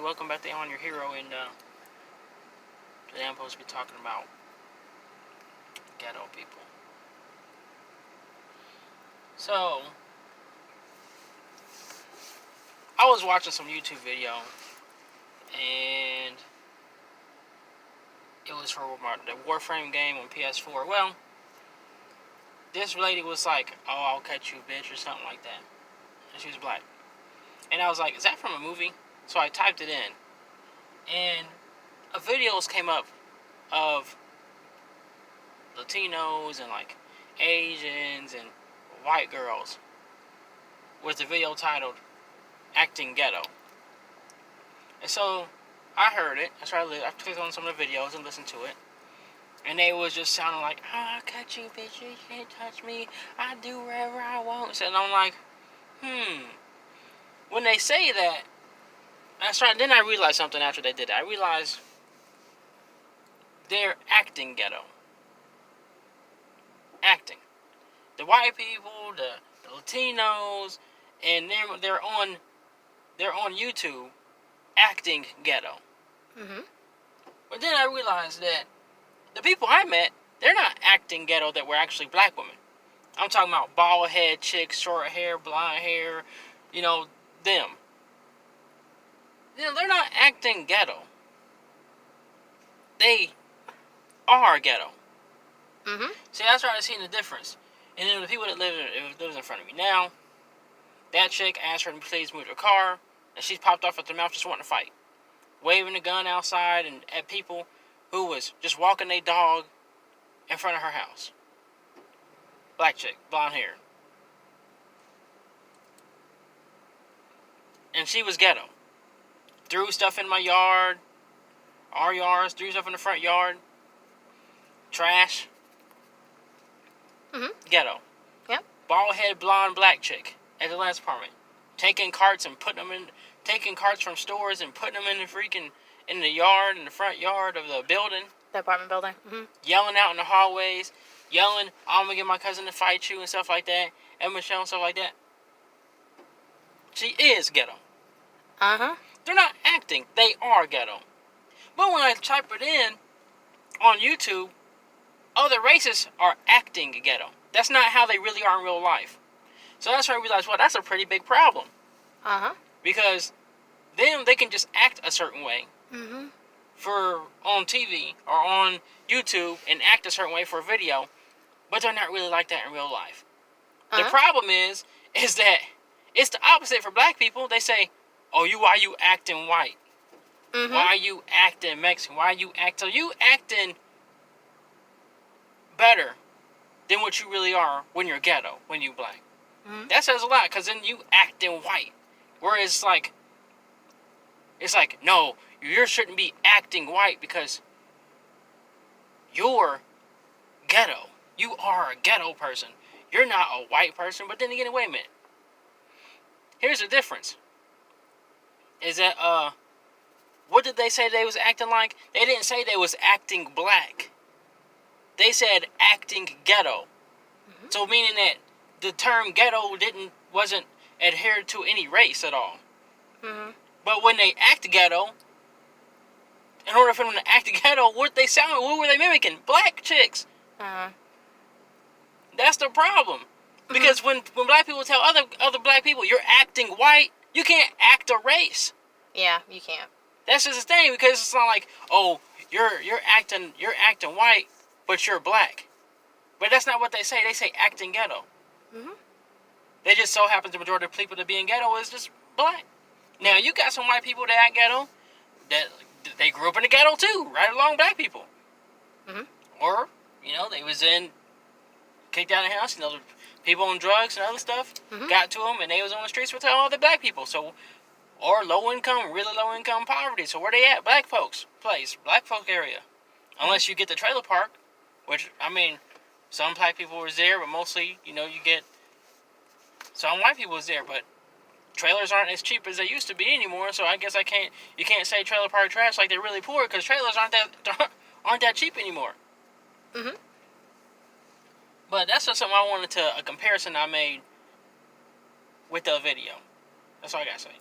welcome back to On Your Hero, and today I'm supposed to be talking about ghetto people. So, I was watching some YouTube video, and it was for the Warframe game on PS4. Well, this lady was like, "Oh, I'll catch you, bitch," or something like that, and she was black. And I was like, "Is that from a movie?" So I typed it in, and videos came up of Latinos and like Asians and white girls with the video titled "Acting Ghetto." And so I heard it. I clicked on some of the videos and listened to it, and they was just sounding like, "Oh, I'll cut you, bitch. You can't touch me. I do whatever I want." And I'm like, When they say that, then I realized something after they did that. I realized they're acting ghetto. Acting. The white people, the Latinos, and they're on YouTube acting ghetto. Mm-hmm. But then I realized that the people I met, they're not acting ghetto, that were actually black women. I'm talking about bald head chicks, short hair, blonde hair, them. They're not acting ghetto. They are ghetto. Mm-hmm. See, I started seeing the difference. And then the people that lives in front of me now, that chick asked her to please move her car, and she's popped off at the mouth just wanting to fight. Waving a gun outside and at people who was just walking their dog in front of her house. Black chick, blonde hair. And she was ghetto. Threw stuff in my yard, our yards, threw stuff in the front yard. Trash. Mm-hmm. Ghetto. Yep. Bald head, blonde, black chick at the last apartment. Taking carts from stores and putting them in the yard, in the front yard of the building. The apartment building. Mm-hmm. Yelling out in the hallways. Yelling, "I'm going to get my cousin to fight you," and stuff like that. And Michelle and stuff like that. She is ghetto. Uh-huh. They're not acting. They are ghetto. But when I type it in on YouTube, other races are acting ghetto. That's not how they really are in real life. So that's why I realized, well, that's a pretty big problem. Uh-huh. Because they can just act a certain way Mm-hmm. for on TV or on YouTube and act a certain way for a video, but they're not really like that in real life. Uh-huh. The problem is that it's the opposite for black people. They say, "Oh, why you acting white? Mm-hmm. Why are you acting Mexican? Why are you acting better than what you really are when you're ghetto, when you black?" Mm-hmm. That says a lot, because then you acting white. Whereas it's like, no, you shouldn't be acting white because you're ghetto. You are a ghetto person. You're not a white person. But then again, wait a minute. Here's the difference. Is that, what did they say they was acting like? They didn't say they was acting black. They said acting ghetto. Mm-hmm. So meaning that the term ghetto wasn't adhered to any race at all. Mm-hmm. But when they act ghetto, in order for them to act ghetto, what were they mimicking? Black chicks. Uh-huh. That's the problem. Mm-hmm. Because when black people tell other black people, "You're acting white," you can't act a race. Yeah, you can't. That's just the thing, because it's not like, "Oh, you're acting white, but you're black." But that's not what they say. They say acting ghetto. Mm-hmm. They just so happens the majority of people that be in ghetto is just black. Now, you got some white people that act ghetto, that they grew up in the ghetto too, right along black people. Mm-hmm. Or, they was kicked out of the house, people on drugs and other stuff, Mm-hmm. got to them, and they was on the streets with all the black people. So, or low income, really low income poverty. So where they at? Black folks area. Unless you get the trailer park, which, some black people was there, but mostly, you get some white people was there, but trailers aren't as cheap as they used to be anymore. So I guess you can't say trailer park trash like they're really poor, because trailers aren't that cheap anymore. Mm-hmm. But that's just something a comparison I made with the video. That's all I gotta say.